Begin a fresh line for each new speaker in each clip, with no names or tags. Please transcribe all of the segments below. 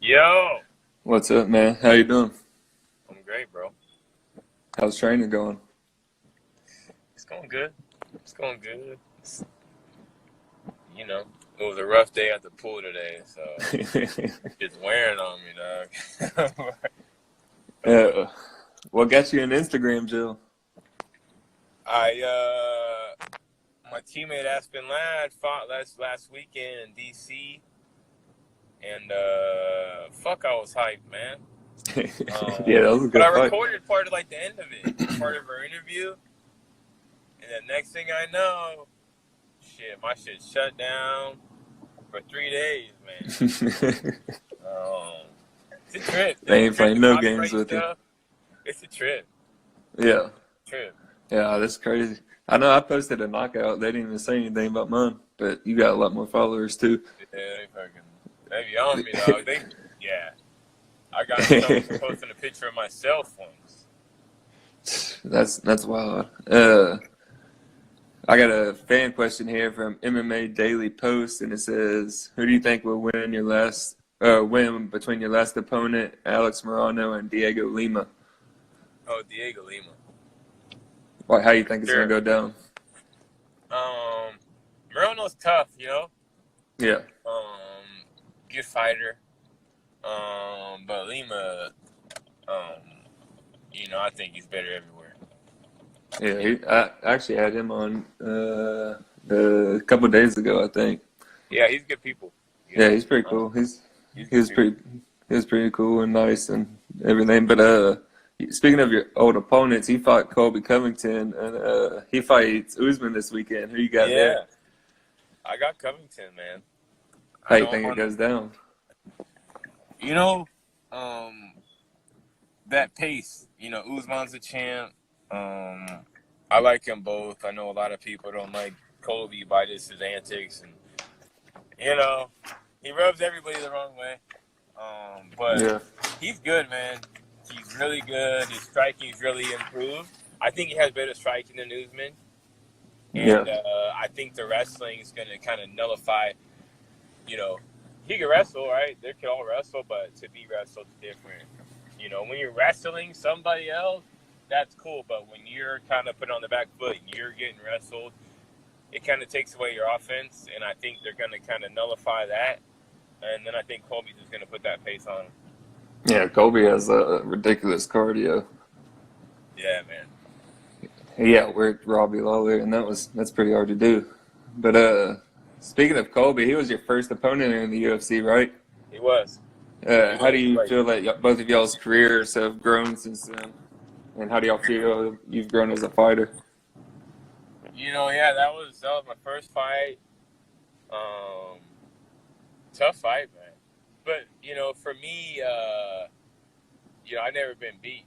Yo,
What's up, man? How you doing?
I'm great, bro.
How's training going?
It's going good. It's going good. You know, it was a rough day at the pool today, so it's wearing on me, dog.
uh, what got you in Instagram, Jill?
My teammate Aspen Ladd fought last weekend in DC, and fuck, I was hyped, man.
Yeah, that was a
But
good
I
fight.
recorded part of like the end of it, part of her interview, and the next thing I know, my shit shut down for 3 days, man. Um, it's a trip,
They
dude.
ain't
Trying
playing
to
no games
copyright
with you.
stuff. It's a trip.
Yeah,
Trip.
yeah, that's crazy. I know I posted a knockout. They didn't even say anything about mine, but you got a lot more followers too.
Yeah, they be on me, dog. Yeah. I got in trouble for posting a picture of myself once.
That's wild. I got a fan question here from MMA Daily Post, and it says, "Who do you think will win between your last opponent, Alex Morano and Diego Lima?
Oh, Diego Lima.
Like, how you think it's gonna
Sure.
go down?"
Moreno's tough,
Yeah,
Good fighter. But Lima, I think he's better everywhere.
yeah. I actually had him on a couple of days ago, I think.
Yeah, he's good people.
Yeah, he's pretty cool.
He's
He
good
was
people.
pretty cool and nice and everything. But speaking of your old opponents, he fought Colby Covington and he fights Usman this weekend. Who you got there?
Yeah, I got Covington, man.
How
I
you
know
think it goes down?
you know, um, that pace. Usman's a champ. I like them both. I know a lot of people don't like Colby by his antics, and he rubs everybody the wrong way. But
Yeah,
he's good, man. He's really good. His striking's really improved. I think he has better striking than Usman,
yeah,
and I think the wrestling is going to kind of nullify. He can wrestle, right? They can all wrestle, but to be wrestled is different. When you're wrestling somebody else, that's cool. But when you're kind of put on the back foot and you're getting wrestled, it kind of takes away your offense. And I think they're going to kind of nullify that. And then I think Colby's just going to put that pace on him.
yeah. Colby has a ridiculous cardio.
Yeah, man.
He outworked Robbie Lawler, and that's pretty hard to do. But speaking of Colby, he was your first opponent in the UFC, right?
He was.
How do you
Right.
feel that both of y'all's careers have grown since then? And how do y'all feel you've grown as a fighter?
Yeah, that was my first fight. Tough fight, man. But for me, I never been beat.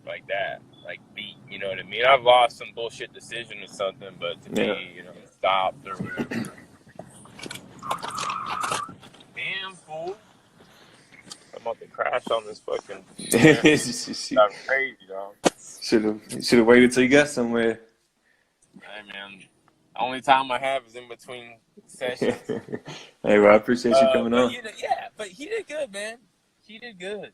Like that, like beat. You know what I mean? I've lost some bullshit decision or something, but to
Yeah.
be, stopped or whatever. Damn fool! I'm about to crash on this fucking chair. That's crazy, dog.
Should have waited till you got somewhere.
Hey, man. Only time I have is in between sessions.
Hey, well, I appreciate you coming
But
on.
but he did good, man. He did good.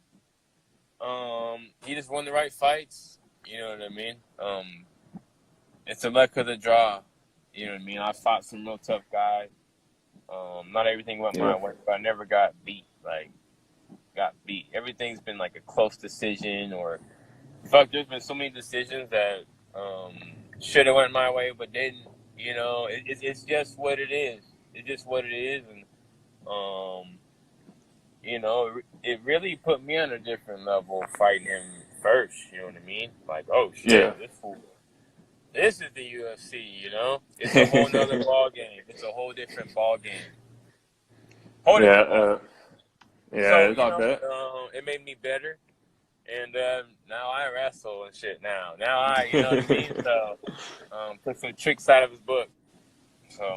He just won the right fights. You know what I mean? It's a luck of the draw. You know what I mean? I fought some real tough guys. Not everything went my way, but I never got beat. Everything's been like a close decision or fuck. There's been so many decisions that should have went my way, but didn't. It's just what it is. It's just what it is, and it really put me on a different level fighting him first. You know what I mean? Like, oh shit,
Yeah.
this fool. This is the UFC. It's a whole nother ball game. It's a whole different ball game. Whole different ball game.
Yeah,
So
I bet.
it made me better, and now I wrestle and shit. Now I, you know what I mean. So put some tricks out of his book. So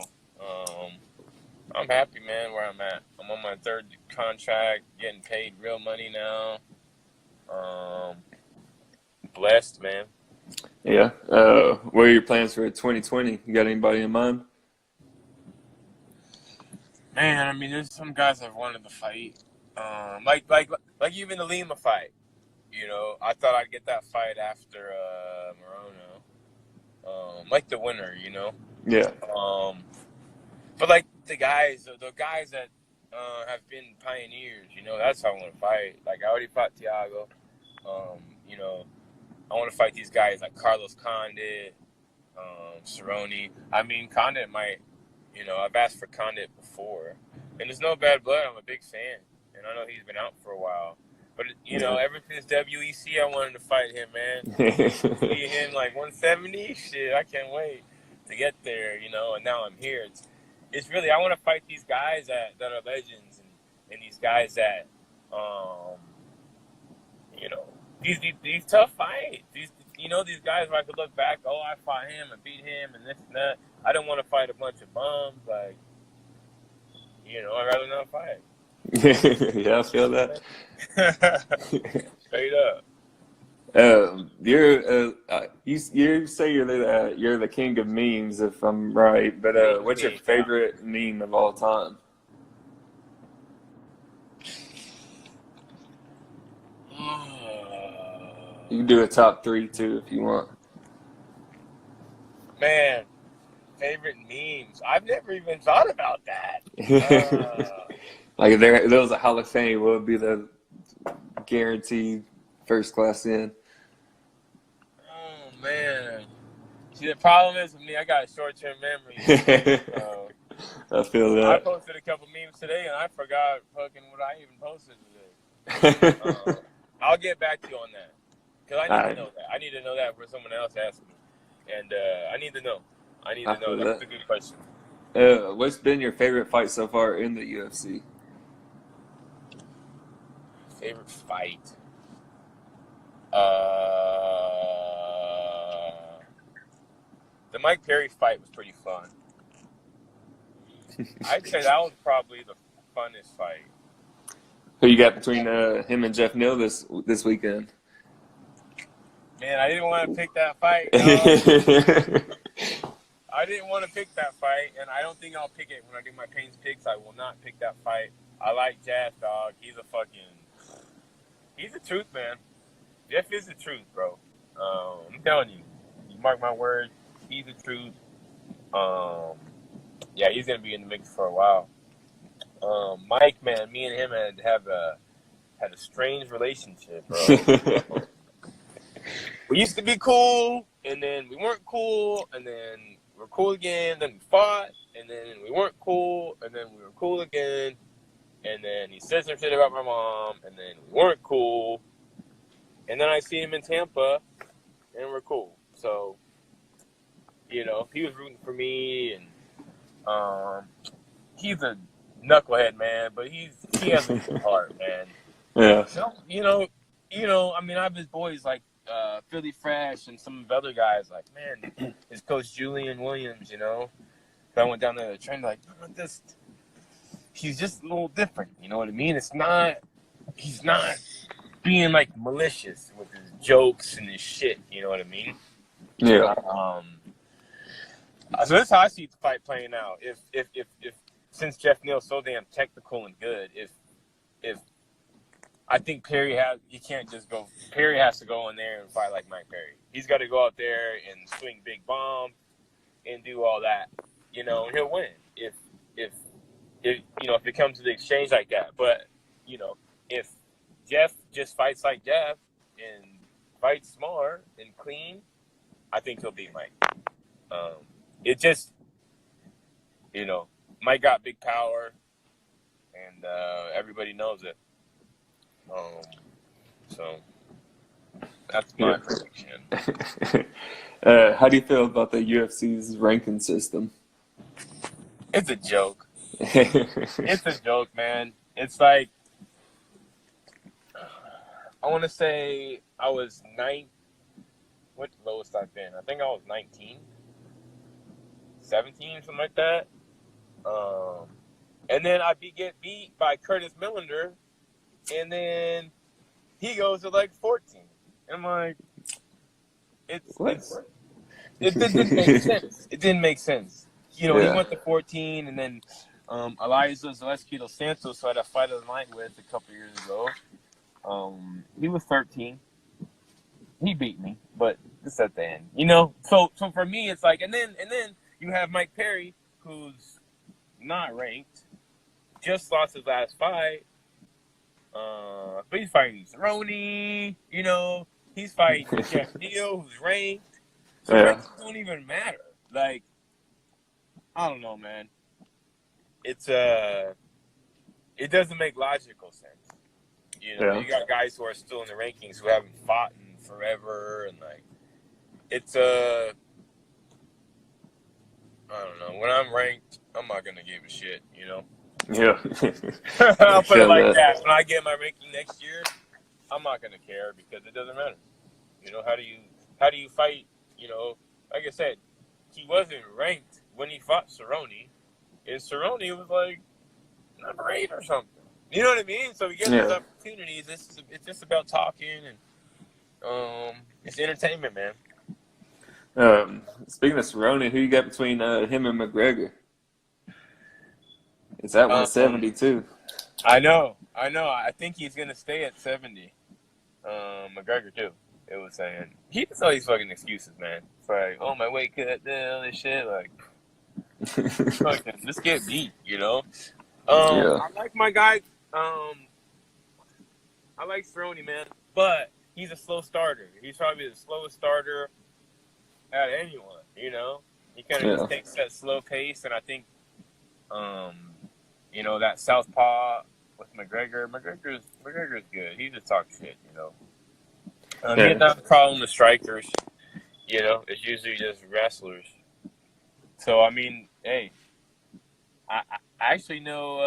I'm happy, man, where I'm at. I'm on my third contract, getting paid real money now. Blessed, man.
Yeah. What are your plans for 2020? You got anybody in mind?
Man, I mean, there's some guys I've wanted to fight. Like even the Lima fight. You know, I thought I'd get that fight after Morono. Like the winner, you know.
Yeah.
But like the guys that have been pioneers, you know, that's how I want to fight. Like I already fought Thiago. You know, I want to fight these guys like Carlos Condit, Cerrone. I mean, Condit might, you know, I've asked for Condit before, and there's no bad blood. I'm a big fan, and I know he's been out for a while. But you know, ever since WEC, I wanted to fight him, man. See him like 170, shit. I can't wait to get there, you know. And now I'm here. It's really I want to fight these guys that are legends and these guys that, you know, these tough fights. These guys where I could look back, oh, I fought him and beat him and this and that. I don't want to fight a bunch of bums, like, you know, I'd rather not fight.
Yeah, I feel that.
Straight up.
You say you're the king of memes, if I'm right. But what's your favorite meme of all time? You can do a top 3 too if you want.
Man, favorite memes. I've never even thought about that.
Like if there was a Hall of Fame, what would be the guaranteed first class in?
Oh man. See, the problem is with me, I got a short-term memory.
I feel that.
I posted a couple memes today, and I forgot fucking what I even posted today. I'll get back to you on that. Because I need to know that. I need to know that for someone else asking me. And I need to know. That's a good question.
What's been your favorite fight so far in the UFC?
Favorite fight? The Mike Perry fight was pretty fun. I'd say that was probably the funnest fight.
Who you got between him and Jeff Neal this weekend?
Man, I didn't want to pick that fight. I didn't want to pick that fight, and I don't think I'll pick it when I do my Pains picks. I will not pick that fight. I like Jeff, dog. He's the truth, man. Jeff is the truth, bro. I'm telling you. You mark my words. He's the truth. Yeah, he's gonna be in the mix for a while. Mike, man, me and him had a strange relationship, bro. We used to be cool, and then we weren't cool, and then we're cool again. Then we fought, and then we weren't cool, and then we were cool again. And then he said some shit about my mom, and then we weren't cool. And then I see him in Tampa, and we're cool. So, you know, he was rooting for me, and he's a knucklehead, man, but he has a good heart, man.
Yeah.
So, you know, I mean, I have his boys like Philly Fresh and some of the other guys, like, man, his coach Julian Williams, you know. So I went down there to train, like, he's just a little different, you know what I mean? He's not being like malicious with his jokes and his shit, you know what I mean?
Yeah.
So that's how I see the fight playing out. If since Jeff Neal's so damn technical and good, if I think Perry has to go in there and fight like Mike Perry. He's got to go out there and swing big bombs and do all that, you know, and he'll win if it comes to the exchange like that. But, you know, if Jeff just fights like Jeff and fights smart and clean, I think he'll beat Mike. It just, you know, Mike got big power, and everybody knows it. So that's my prediction.
How do you feel about the UFC's ranking system?
It's a joke. It's a joke, man. It's like, I want to say I was 9. What's the lowest I've been? I think I was 19, 17, something like that. And then I get beat by Curtis Millender, and then he goes to like 14. And I'm like, it didn't make sense. It didn't make sense. You know, he went to 14, and then Eliza Zaleski dos Santos, who I had a fight of the night with a couple years ago. He was 13. He beat me, but just at the end, you know. So for me, it's like, and then you have Mike Perry, who's not ranked, just lost his last fight. But he's fighting Cerrone, you know. He's fighting Jeff Neal, who's ranked. So ranks don't even matter. Like, I don't know, man. It doesn't make logical sense. You know, you got guys who are still in the rankings who haven't fought in forever, and like, it's I don't know. When I'm ranked, I'm not gonna give a shit. You know.
Yeah.
I'll put it like that. When I get my ranking next year, I'm not gonna care because it doesn't matter. You know, how do you fight? You know, like I said, he wasn't ranked when he fought Cerrone. And Cerrone was like number 8 or something. You know what I mean? So we get those opportunities. It's just about talking and it's entertainment, man.
Speaking of Cerrone, who you got between him and McGregor? It's at 172.
I know. I think he's gonna stay at 70. McGregor too. It was saying he has all these fucking excuses, man. It's like, oh, my weight cut, all this shit. Like, fucking, just get beat, you know. I like my guy. I like Cerrone, man, but he's a slow starter. He's probably the slowest starter at anyone, you know. He kind of just takes that slow pace, and I think, you know, that southpaw with McGregor. McGregor's good. He just talks shit, you know. He has not a problem with strikers, you know. It's usually just wrestlers. So I mean, hey, I actually know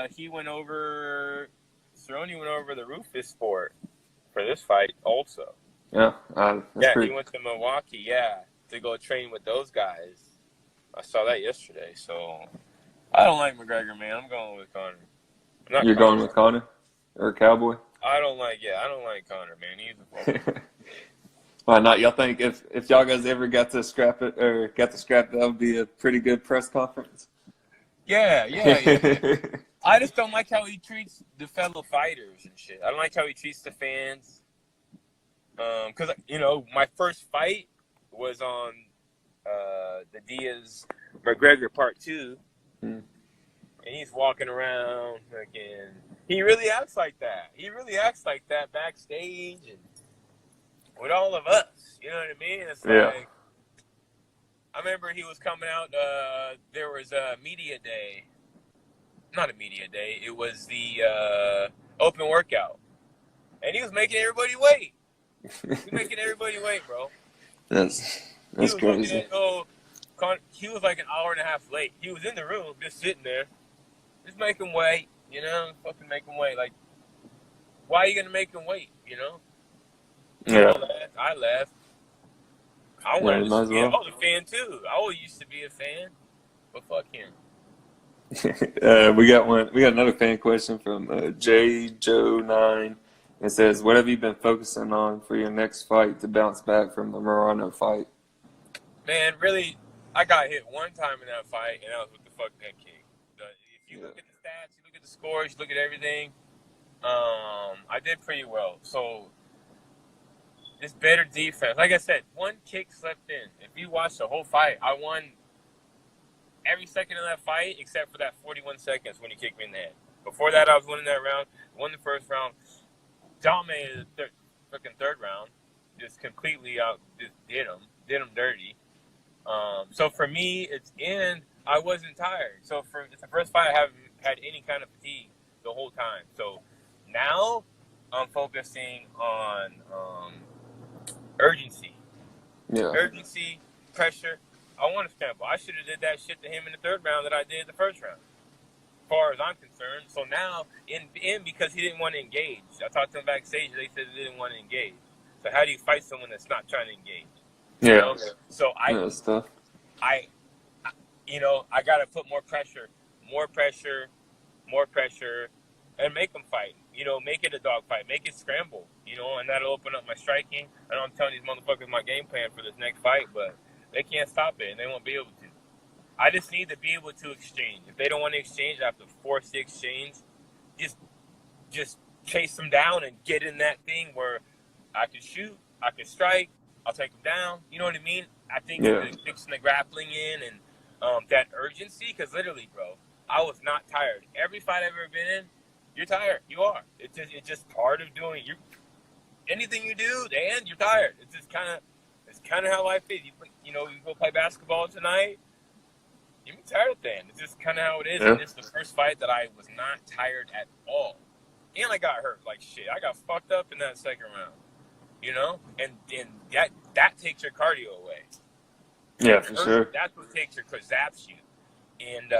Cerrone went over the Rufus Sport for this fight also.
Yeah,
he went to Milwaukee, to go train with those guys. I saw that yesterday. So I don't like McGregor, man. I'm going with Conor.
You're going with Conor or Cowboy?
I don't like Conor, man. He's a fucking.
Why not? Y'all think if y'all guys ever got to scrap it, that would be a pretty good press conference?
Yeah. I just don't like how he treats the fellow fighters and shit. I don't like how he treats the fans. Because, you know, my first fight was on the Diaz McGregor Part 2. And he's walking around fucking. He really acts like that. He really acts like that backstage and with all of us. You know what I mean? It's like, I remember he was coming out. There was a media day. Not a media day. It was the open workout. And he was making everybody wait. Bro.
That's crazy.
He was like an hour and a half late. He was in the room, just sitting there. Just make him wait, you know? Fucking make him wait. Like, why are you going to make him wait, you know? I left. I wanted to be I was a fan, too. I always used to be a fan. But fuck him.
We got another fan question from JJoe9. It says, what have you been focusing on for your next fight to bounce back from the Morano fight?
Man, really, I got hit one time in that fight, and that was with the fucking head kick. If you look at the stats, you look at the scores, you look at everything, I did pretty well. So, it's better defense. Like I said, one kick slept in. If you watch the whole fight, I won every second of that fight except for that 41 seconds when he kicked me in the head. Before that, I was winning that round. Won the first round. Dominated the third round. Just completely did him dirty. So for me, I wasn't tired. So it's the first fight I haven't had any kind of fatigue the whole time. So now I'm focusing on urgency. Urgency, pressure. I want to scramble. I should have did that shit to him in the third round that I did the first round, as far as I'm concerned. So now, because he didn't want to engage. I talked to him backstage. They said they didn't want to engage. So how do you fight someone that's not trying to engage?
Yeah.
You know? So
that's tough.
I got to put more pressure, and make them fight. You know, make it a dog fight. Make it scramble. You know, and that'll open up my striking. I know I'm telling these motherfuckers my game plan for this next fight, but they can't stop it, and they won't be able to. I just need to be able to exchange. If they don't want to exchange, I have to force the exchange. Just chase them down and get in that thing where I can shoot, I can strike, I'll take them down. You know what I mean? I think fixing the grappling in and that urgency, because literally, bro, I was not tired. Every fight I've ever been in, you're tired. You are. It's just part of doing anything you do, and you're tired. It's kind of how life is. You go play basketball tonight, you be tired then. It's just kind of how it is. Yeah. And it's the first fight that I was not tired at all. And I got hurt like shit. I got fucked up in that second round. And that takes your cardio away.
Yeah, for sure.
That's what takes your zaps you. And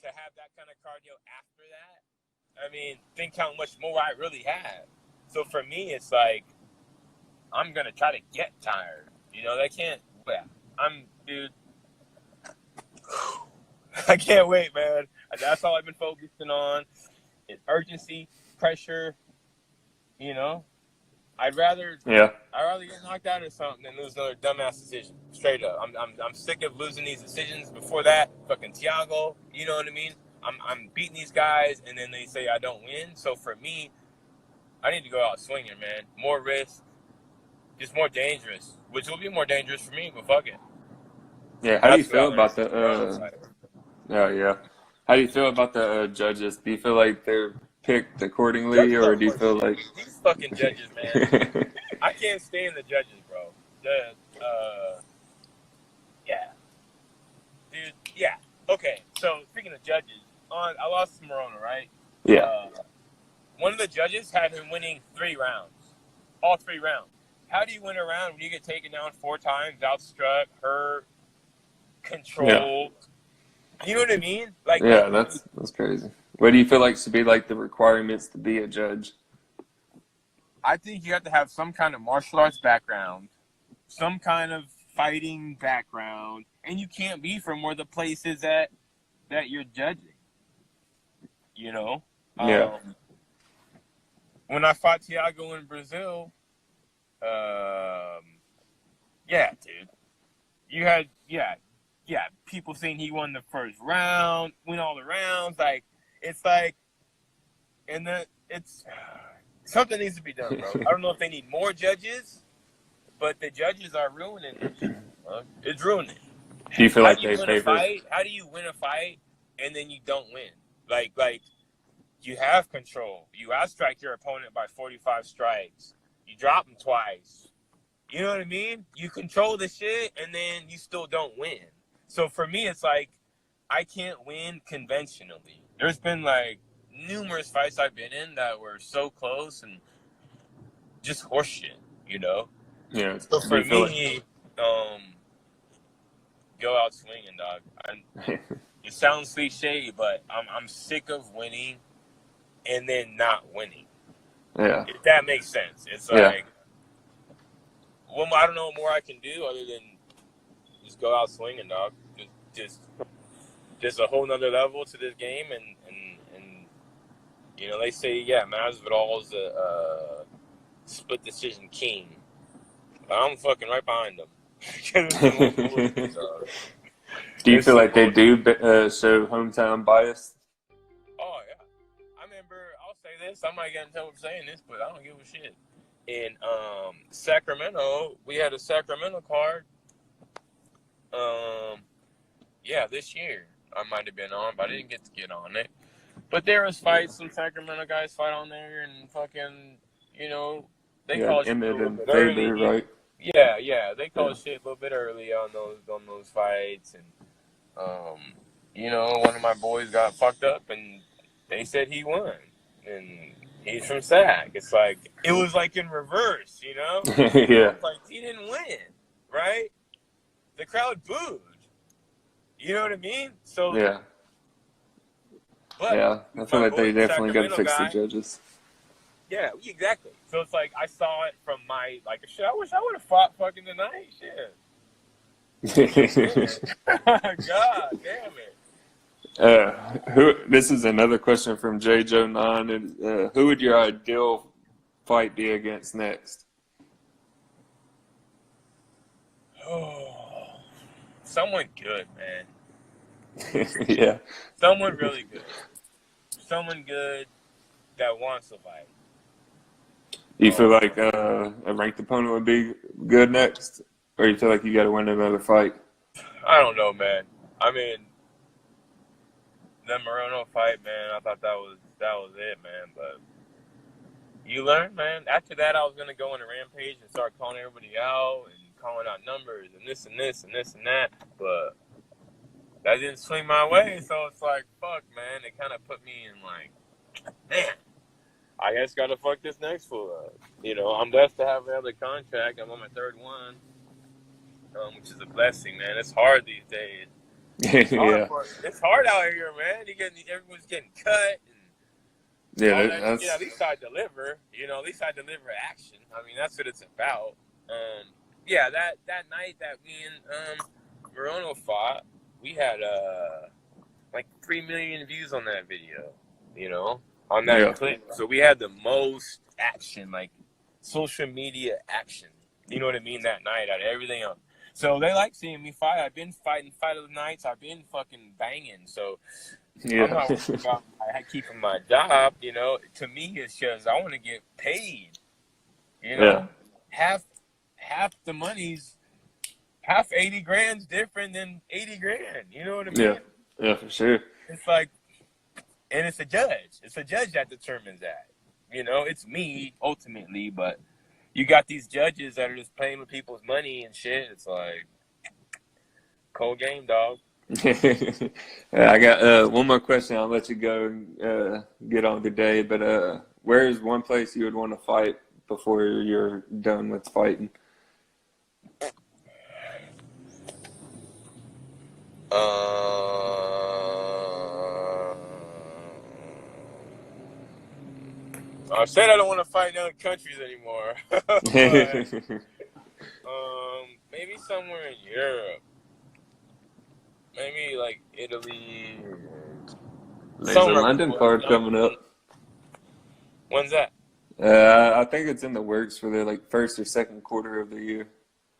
to have that kind of cardio after that, I mean, think how much more I really had. So for me, it's like I'm gonna try to get tired. They can't. Dude. I can't wait, man. That's all I've been focusing on. Is urgency, pressure. I'd rather get knocked out or something than lose another dumbass decision. Straight up, I'm sick of losing these decisions. Before that, fucking Thiago. You know what I mean? I'm beating these guys, and then they say I don't win. So for me, I need to go out swinging, man. More risk, just more dangerous, which will be more dangerous for me. But fuck it.
Yeah, how do you feel about the? How do you feel about the judges? Do you feel like they're picked accordingly, or do you feel like
these fucking judges, man? I can't stand the judges, bro. Dude, yeah. Okay, so speaking of judges, I lost to Morona, right?
Yeah.
One of the judges had him winning 3 rounds, all 3 rounds. How do you win a round when you get taken down 4 times, outstruck, hurt, controlled? Yeah. You know what I mean?
That's crazy. What do you feel like should be like the requirements to be a judge?
I think you have to have some kind of martial arts background, some kind of fighting background, and you can't be from where the place is that you're judging. When I fought Thiago in Brazil, dude, you had people saying he won the first round, win all the rounds, something needs to be done, bro. I don't know if they need more judges, but the judges are ruining it. It's ruining it.
Do you feel like they favor?
How do you win a fight and then you don't win? Like you have control. You outstrike your opponent by 45 strikes. You drop them twice. You know what I mean? You control the shit and then you still don't win. So for me, it's like I can't win conventionally. There's been numerous fights I've been in that were so close and just horseshit,
Yeah.
So for me, go out swinging, dog. It sounds cliche, but I'm sick of winning and then not winning.
Yeah.
If that makes sense. It's I don't know what more I can do other than just go out swinging, dog. Just a whole nother level to this game, and they say Masvidal's a split decision king. But I'm fucking right behind them.
Do you feel like they do show hometown bias?
Oh yeah, I remember. I'll say this. I might get in trouble for saying this, but I don't give a shit. In Sacramento, we had a Sacramento card. This year I might have been on, but I didn't get to get on it. But there was fights, some Sacramento guys fight on there, and fucking, they call shit a little bit early.
Right?
Yeah, they call shit a little bit early on those fights, and one of my boys got fucked up, and they said he won, and he's from Sac. It's like it was in reverse,
Yeah.
It's like he didn't win, right? The crowd booed. You know what I mean? So
yeah.
But
I feel like they definitely got to fix the judges.
Yeah, exactly. So it's like I saw it from my shit. I wish I would have fought fucking tonight. Shit. God damn
it. This is another question from JJo9. Who would your ideal fight be against next?
Someone good, man.
Yeah.
Someone really good. Someone good that wants to fight.
You feel like a ranked opponent would be good next, or you feel like you got to win another fight?
I don't know, man. I mean, the Moreno fight, man, I thought that was it, man. But you learn, man. After that, I was gonna go on a rampage and start calling everybody out and calling out numbers and this and this and this and that. But that didn't swing my way, so it's like, fuck, man. It kind of put me in like, man, I guess gotta fuck this next fool up. You know, I'm blessed to have another contract. I'm on my third one, which is a blessing, man. It's hard these days.
Yeah.
It's hard out here, man. Everyone's getting cut. And all that
that's
shit. At least I deliver. You know, at least I deliver action. I mean, that's what it's about. Yeah, that night that me and Moreno fought, we had like 3 million views on that video. You know, on that clip. So we had the most action, like social media action. You know what I mean? That night out of everything else. So they like seeing me fight. I've been fighting fight of the nights. I've been fucking banging. So I'm not worried about keeping my job. You know, to me, it's just I want to get paid. You know, half the money's half 80 grand's different than 80 grand. You know what I mean?
Yeah, for sure.
It's like, and it's a judge. It's a judge that determines that. You know, it's me ultimately, but you got these judges that are just playing with people's money and shit. It's like cold game, dog.
I got one more question. I'll let you go and get on the day. But where is one place you would want to fight before you're done with fighting?
I said I don't want to fight in other countries anymore. But, maybe somewhere in Europe. Maybe like Italy.
There's a London card coming up.
When's that?
I think it's in the works for the like first or second quarter of the year.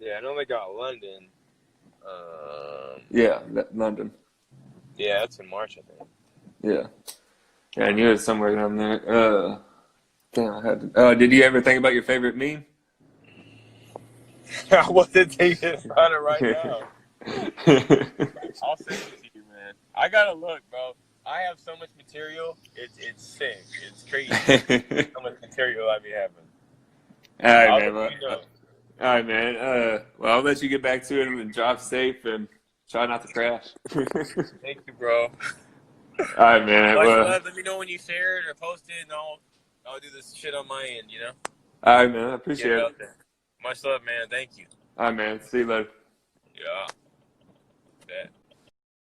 Yeah, I know they got London.
London.
Yeah, that's in March, I think.
Yeah, I knew it was somewhere down there. Damn, I had to. Did you ever think about your favorite meme?
I wasn't thinking about it right now. I'll send it to you, man. I gotta look, bro. I have so much material. It's sick. It's crazy. How much material I be having.
All right, man. All right, man. Well, I'll let you get back to it and drive safe and try not to crash.
Thank you, bro.
All right, man.
Let me know when you share it or post it, and I'll do this shit on my end, you know?
All right, man. I appreciate it.
Much love, man. Thank you.
All right, man. See you later.
Yeah. Bet.